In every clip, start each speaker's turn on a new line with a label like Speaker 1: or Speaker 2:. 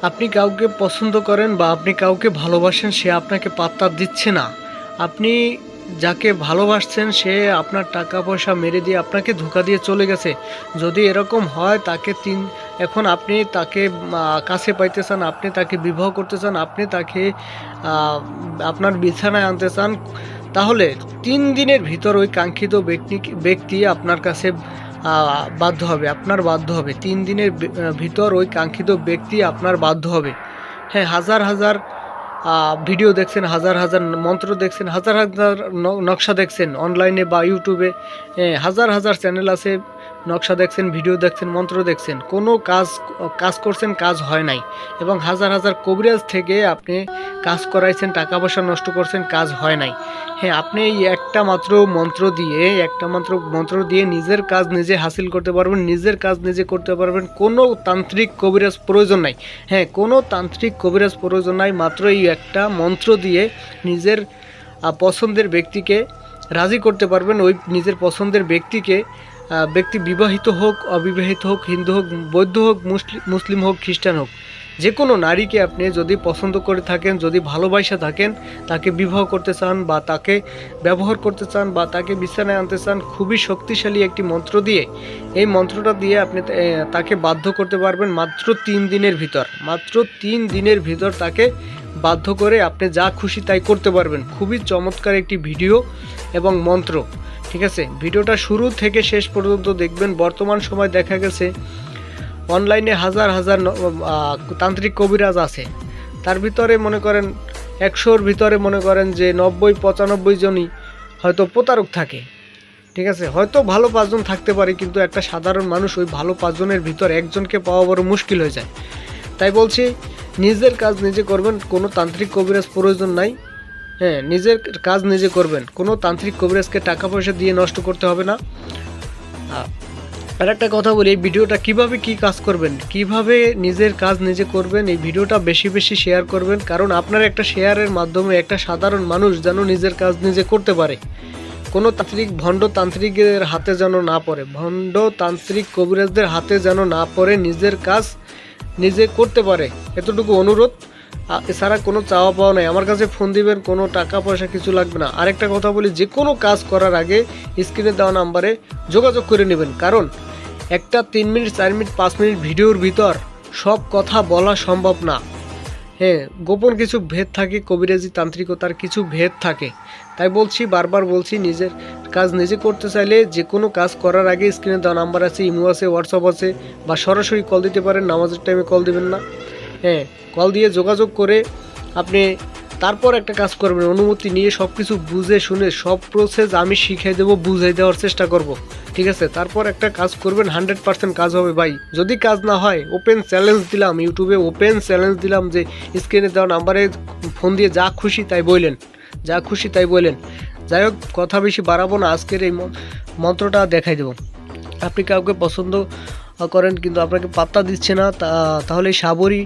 Speaker 1: আপনি কাউকে পছন্দ করেন বা আপনি কাউকে ভালোবাসেন, সে আপনাকে পাত্তা দিচ্ছে না। আপনি যাকে ভালোবাসছেন সে আপনার টাকা পয়সা মেরে দিয়ে আপনাকে ধোঁকা দিয়ে চলে গেছে। যদি এরকম হয় এখন আপনি তাকে কাছে পাইতে চান, আপনি তাকে বিবাহ করতে চান, আপনি তাকে আপনার বিছানায় আনতে চান, তাহলে 3 দিনের ভিতর ওই কাঙ্ক্ষিত ব্যক্তি আপনার কাছে বাধ্য হবে 3 দিনের ভিতর ওই কাঙ্ক্ষিত ব্যক্তি আপনার বাধ্য হবে। হ্যাঁ, হাজার হাজার ভিডিও দেখছেন, হাজার হাজার মন্ত্র দেখছেন, হাজার হাজার নকশা দেখছেন অনলাইনে বা ইউটিউবে, হাজার হাজার চ্যানেল আছে, নকশা দেখছেন, ভিডিও দেখছেন, মন্ত্র দেখছেন, কোনো কাজ করছেন, কাজ হয় নাই। এবং হাজার হাজার কবিরাজ থেকে আপনি কাজ করাইছেন, টাকা পয়সা নষ্ট করছেন, কাজ হয় নাই। হ্যাঁ, আপনি এই একটা মাত্র মন্ত্র দিয়ে নিজের কাজ নিজে হাসিল করতে পারবেন, নিজের কাজ নিজে করতে পারবেন। কোনো তান্ত্রিক কবিরাজ প্রয়োজন নাই। হ্যাঁ, কোনো তান্ত্রিক কবিরাজ প্রয়োজন নাই। মাত্র এই একটা মন্ত্র দিয়ে নিজের পছন্দের ব্যক্তিকে রাজি করতে পারবেন। ওই নিজের পছন্দের ব্যক্তি বিবাহিত হোক, অবিবাহিত হোক, হিন্দু হোক, বৌদ্ধ হোক, মুসলিম হোক, খ্রিস্টান হোক, যে কোনো নারীকে আপনি যদি পছন্দ করে থাকেন, যদি ভালোবাসা থাকেন, তাকে বিবাহ করতে চান বা তাকে ব্যবহার করতে চান বা তাকে বিছানায় আনতে চান, খুবই শক্তিশালী একটি মন্ত্র দিয়ে, এই মন্ত্রটা দিয়ে আপনি তাকে বাধ্য করতে পারবেন মাত্র 3 দিনের ভিতর তাকে বাধ্য করে আপনি যা খুশি তাই করতে পারবেন। খুবই চমৎকার একটি ভিডিও এবং মন্ত্র। ঠিক আছে, ভিডিওটা শুরু থেকে শেষ পর্যন্ত দেখবেন। বর্তমান সময় দেখা গেছে অনলাইনে হাজার হাজার তান্ত্রিক কবিরাজ আছে, তার ভিতরে মনে করেন 100-র ভিতরে মনে করেন যে 90-95 জনই হয়তো প্রতারক থাকে। ঠিক আছে, হয়তো ভালো 5 জন থাকতে পারে, কিন্তু একটা সাধারণ মানুষ ওই ভালো 5 জনের ভিতর একজনকে পাওয়া বড় মুশকিল হয়ে যায়। তাই বলছি, নিজের কাজ নিজে করবেন, কোনো তান্ত্রিক কবিরাজ প্রয়োজন নাই। হ্যাঁ, নিজের কাজ নিজে করবেন, কোনো তান্ত্রিক কবিরাজকে টাকা পয়সা দিয়ে নষ্ট করতে হবে না। আর একটা কথা বলি, এই ভিডিওটা কিভাবে কি কাজ করবেন, কিভাবে নিজের কাজ নিজে করবেন, এই ভিডিওটা বেশি বেশি শেয়ার করবেন। কারণ আপনার একটা শেয়ারের মাধ্যমে একটা সাধারণ মানুষ যেন নিজের কাজ নিজে করতে পারে, কোনো ভণ্ড তান্ত্রিকের হাতে যেন না পড়ে, ভণ্ড তান্ত্রিক কবিরাজদের হাতে যেন না পড়ে, নিজের কাজ নিজে করতে পারে, এতটুকু অনুরোধ। এছাড়া কোনো চাওয়া পাওয়া নাই। আমার কাছে ফোন দিবেন, কোনো টাকা পয়সা কিছু লাগবে না। আরেকটা কথা বলি, যে কোনো কাজ করার আগে স্ক্রিনে দেওয়া নাম্বারে যোগাযোগ করে নেবেন। কারণ একটা 3 মিনিট, 4 মিনিট, 5 মিনিট ভিডিওর ভিতর সব কথা বলা সম্ভব না। হ্যাঁ, গোপন কিছু ভেদ থাকে, কবিরাজি তান্ত্রিকতার কিছু ভেদ থাকে। তাই বলছি, বারবার বলছি, নিজের কাজ নিজে করতে চাইলে যে কোনো কাজ করার আগে স্ক্রিনে দেওয়া নাম্বার আছে, ইমো আছে, হোয়াটসঅ্যাপ আছে, বা সরাসরি কল দিতে পারেন। নামাজের টাইমে কল দিবেন না। হ্যাঁ, কল দিয়ে যোগাযোগ করে আপনি তারপর একটা কাজ করবেন, অনুমতি নিয়ে সব কিছু বুঝে শুনে সব প্রসেস আমি শিখিয়ে দেবো, বুঝিয়ে দেওয়ার চেষ্টা করব। ঠিক আছে, তারপর একটা কাজ করবেন, 100% কাজ হবে ভাই। যদি কাজ না হয়, ওপেন চ্যালেঞ্জ দিলাম, ইউটিউবে ওপেন চ্যালেঞ্জ দিলাম যে স্ক্রিনে দেওয়া নাম্বারে ফোন দিয়ে যা খুশি তাই বললেন। যাই হোক, কথা বেশি বাড়াবো না, আজকের এই মন্ত্রটা দেখাই দেবো। আপনি কাউকে পছন্দ করেন কিন্তু আপনাকে পাত্তা দিচ্ছে না, তাহলে সাবরি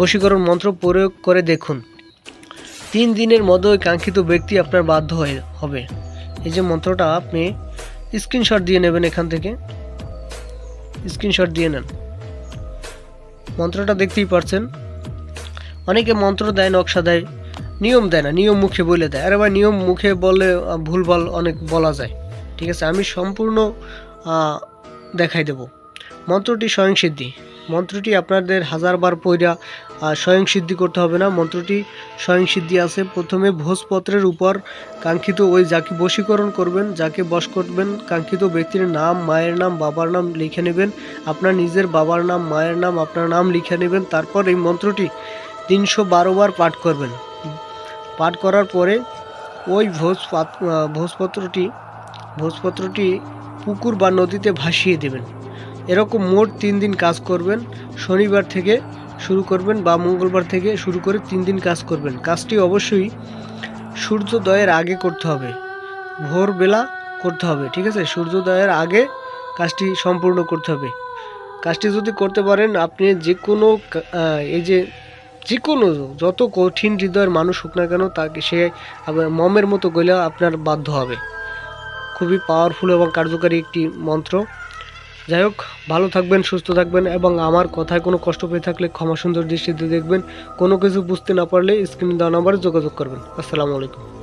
Speaker 1: বশীকরণ মন্ত্র প্রয়োগ করে দেখুন। 3 দিনের মধ্যে ওই কাঙ্ক্ষিত ব্যক্তি আপনার বাধ্য হবে। এই যে মন্ত্রটা আপনি স্ক্রিনশট দিয়ে নেবেন, এখান থেকে স্ক্রিনশট দিয়ে নেন। মন্ত্রটা দেখতেই পাচ্ছেন। অনেকে মন্ত্র দেয়, নকশা দেয়, নিয়ম দেয় না, নিয়ম মুখে বলে দেয়। আরে ভাই, নিয়ম মুখে বলে ভুলভাল অনেক বলা যায়। ঠিক আছে, আমি সম্পূর্ণ দেখাই দেব। মন্ত্রটি স্বয়ংসিদ্ধি। মন্ত্রটি আপনাদের 1000 বার পড়া স্বয়ংসিদ্ধি করতে হবে না। মন্ত্রটি স্বয়ংসিদ্ধি আছে। প্রথমে ভোজপত্রের উপর কাঙ্ক্ষিত ওই যাকে বশীকরণ করবেন, যাকে বশ করবেন, কাঙ্ক্ষিত ব্যক্তির নাম, মায়ের নাম, বাবার নাম লিখে নেবেন। আপনার নিজের বাবার নাম, মায়ের নাম, আপনার নাম লিখে নেবেন। তারপর এই মন্ত্রটি 312 বার পাঠ করবেন। পাঠ করার পরে ওই ভোজপত্রটি পুকুর বা নদীতে ভাসিয়ে দেবেন। এরকম মোট 3 দিন কাজ করবেন। শনিবার থেকে শুরু করবেন বা মঙ্গলবার থেকে শুরু করে 3 দিন কাজ করবেন। কাজটি অবশ্যই সূর্যোদয়ের আগে করতে হবে, ভোরবেলা করতে হবে। ঠিক আছে, সূর্যোদয়ের আগে কাজটি সম্পূর্ণ করতে হবে। কাজটি যদি করতে পারেন, আপনি যে কোনো যত কঠিন হৃদয়ের মানুষ হোক না কেন, তাকে সে মমের মতো গলে আপনার বাধ্য হবে। খুবই পাওয়ারফুল এবং কার্যকারী একটি মন্ত্র। যাই হোক, ভালো থাকবেন, সুস্থ থাকবেন এবং আমার কথায় কোনো কষ্ট পেয়ে থাকলে ক্ষমা সুন্দর দৃষ্টিতে দেখবেন। কোনো কিছু বুঝতে না পারলে স্ক্রিনে দেওয়া নাম্বারে যোগাযোগ করবেন। আসসালামু আলাইকুম।